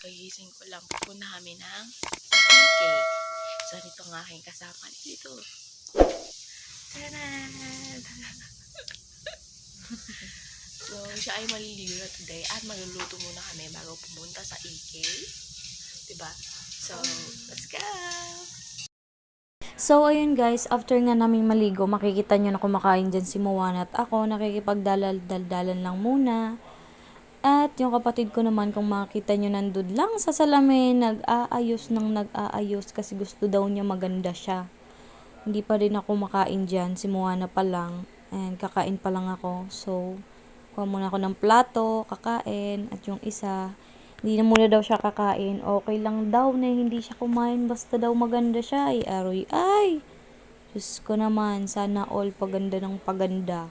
Kakagising ko lang, pupunta kami ng PK. So, nito ang aking kasama dito. Taran! So, siya ay maliligo today at magluluto muna kami bago pumunta sa EK. Diba? So, let's go! So, ayun guys, after nga naming maligo, makikita nyo na kumakain dyan si Moana at ako, nakikipagdalal-daldalan lang muna. At yung kapatid ko naman, kung makita nyo, nandun lang sa salamin, nag-aayos kasi gusto daw niya maganda siya. Hindi pa rin ako makain dyan, si Moana pa lang, and kakain pa lang ako. So, kuha muna ako ng plato, kakain, at yung isa, hindi na muna daw siya kakain. Okay lang daw na hindi siya kumain, basta daw maganda siya. Ay, aroy, ay! Diyos ko naman, sana all paganda ng paganda.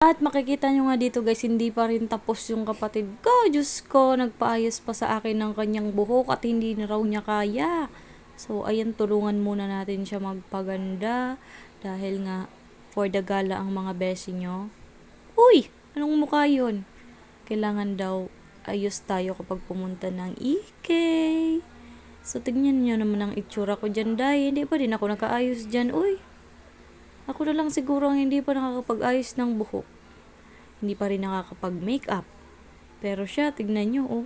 At makikita nyo nga dito guys, hindi pa rin tapos yung kapatid ko. Diyos ko, nagpaayos pa sa akin ng kanyang buhok at hindi na raw niya kaya. So, ayan, tulungan muna natin siya magpaganda. Dahil nga, for the gala ang mga besi nyo. Uy! Anong mukha yun? Kailangan daw ayos tayo kapag pumunta ng EK. So, tignan nyo naman ang itsura ko dyan, dahil hindi pa rin ako nakaayos dyan. Uy! Ako na lang siguro ang hindi pa nakakapag-ayos ng buhok. Hindi pa rin nakakapag-makeup. Pero siya, tignan nyo, oh.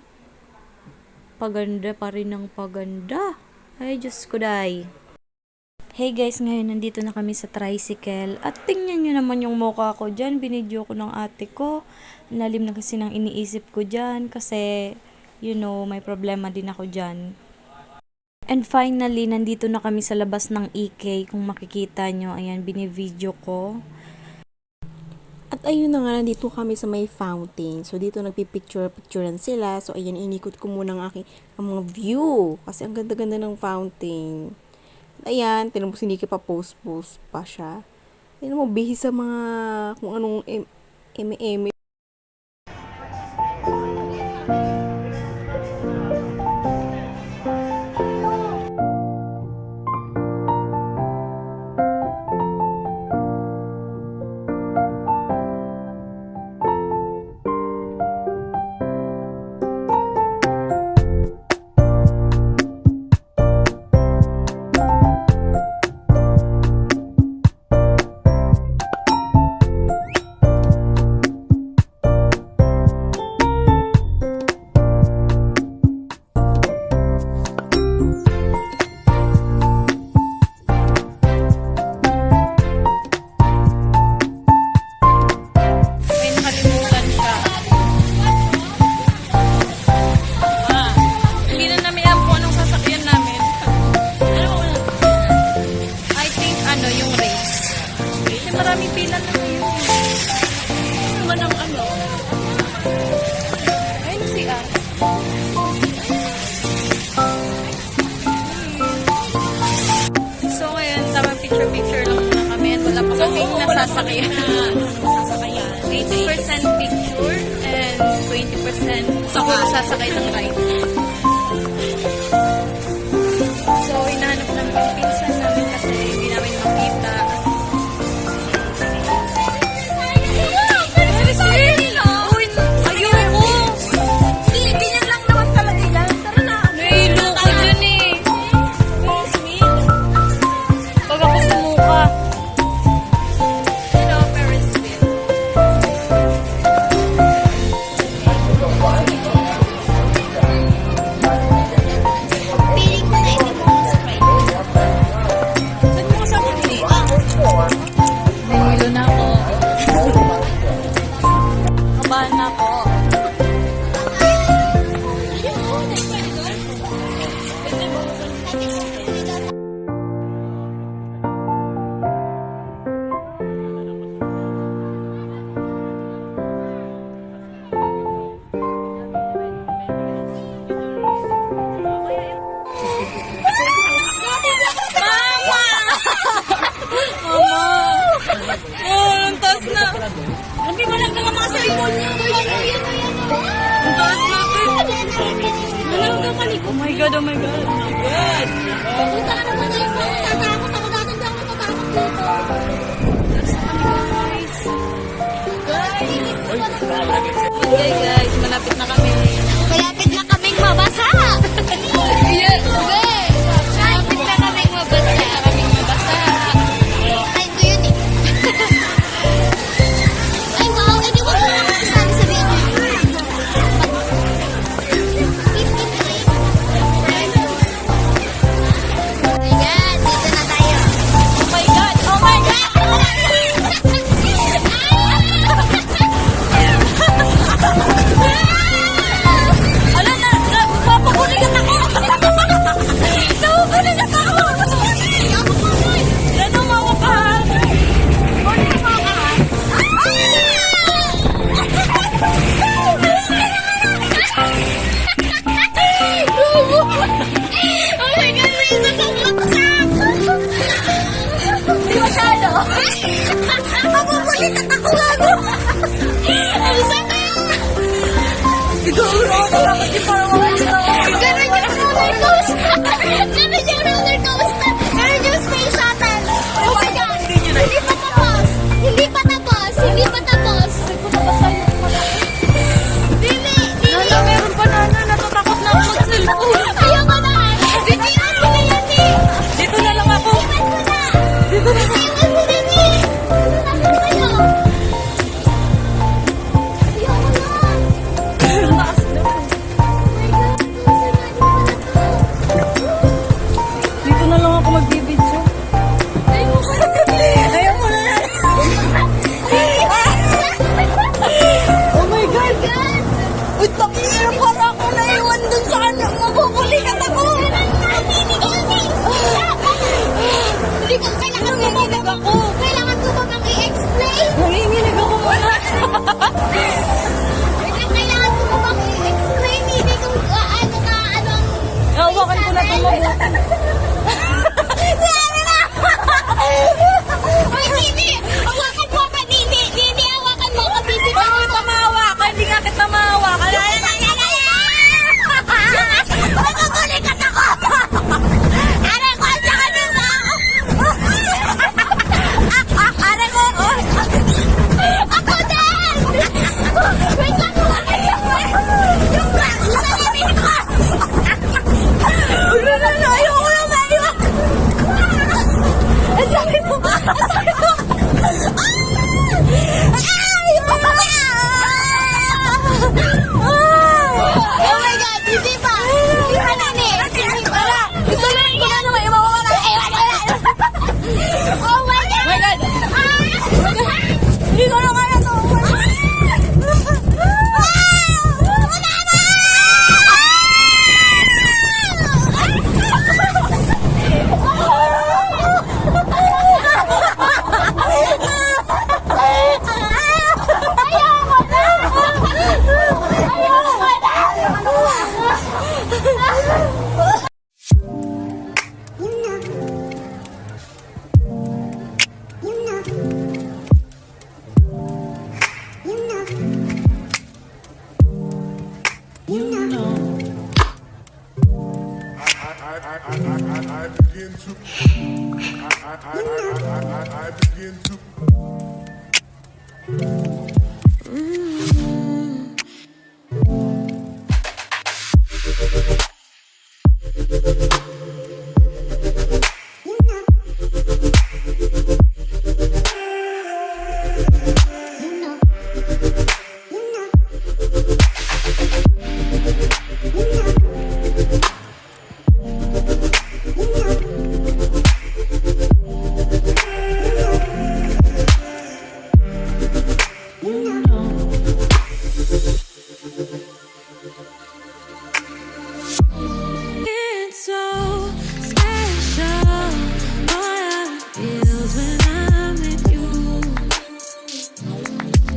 Paganda pa rin ng paganda. Ay, Diyos ko, day. Hey guys, ngayon nandito na kami sa tricycle. At tingnan nyo naman yung mukha ko dyan. Binidyo ko ng ate ko. Lalim na kasi ng iniisip ko dyan. Kasi, you know, may problema din ako dyan. And finally, nandito na kami sa labas ng EK. Kung makikita nyo, ayan, binivideo ko. At ayun na nga, nandito kami sa may fountain. So, dito nagpipicture-picturean sila. So, ayan, inikot ko muna ang mga view. Kasi ang ganda-ganda ng fountain. At ayan, tinan mo, siniki pa post-post pa siya. Tinan mo, bihis sa mga, kung anong eme-eme. Maraming pila na ngayon. Ano man ang ano? Ayun si A. So ngayon, tama picture-picture lang muna kami at wala pa kaming nasasakyan. 80% picture and 20% sasakay ng ride. So, hinahanap namin yung pinsan namin kasi hindi namin makita. Hindi mo lang mga cellphone niya. Ang taas natin. Alam ka maligo. Oh my God, oh my God, oh my God. Punta ka naman na yung tatakot. Ako dati hindi ako natatakot dito. Okay guys, malapit na kami. Malapit na kaming mabasa. Balikat ako gago! Ang sakit! Siguro ako dapat yung parang walis na ako. Ganun yung roller coaster! Ganun yung roller coaster! Ganun yung space shuttle! Oh my God! Hindi pa tapos! Hindi pa tapos! Hindi pa tapos! Dili! Dili! Meron pa na natatakot na ako mag-cellphone. Ayoko na! Bitiwan mo na yan eh! Dito na lang ako! Bitiwan mo na! Dito na! Bitiwan mo na eh! Dito na kayo! Ayoko na! Ang lakas na! Dito na lang ako magbibidyo. Ayoko na! Ayoko na! Oh my God! Uy, takina, para ako naiwan dun sa ano. Mabubulikat ako. Hindi ko kailangan nanginginig ako. Kailangan ko ba bang i-explain? Nanginginig ako muna. Kailangan ko ba bang i-explain? Hindi ko ano. Hawakan ko na itong mabuti. Sorry na! Uy, Nini! Hawakan mo ka, Nini! Nini, hawakan mo ka, Bibi! Paano kita mahawakan? Hindi nga kita mahawakan. Magugulikat ako! Aray ko, ang saka dito! Aray ko! Ako din! Wait lang! Yung salamin ko! Ayoko na maiwan! Ang sakit mo! Ang sakit mo! Oh my God! Hindi pa! Hindi pa nani! Hindi pa! Isalamin ko na naman! Iwawala! Oh my God! My God! Hindi ko na kaya to! I begin to It's so special, boy, how it feels when I'm with you.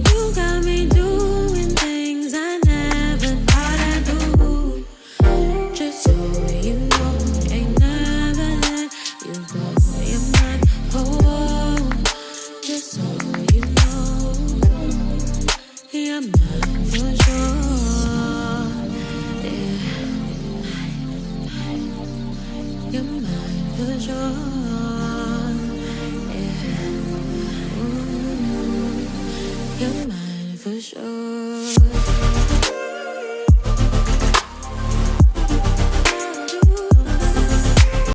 You got me doing things I never thought I'd do. Just so you know, ain't never let you go. You're my whole. Just so you know, you're mine for sure. Yeah. You're mine for sure. Yeah. Ooh, you're mine for sure.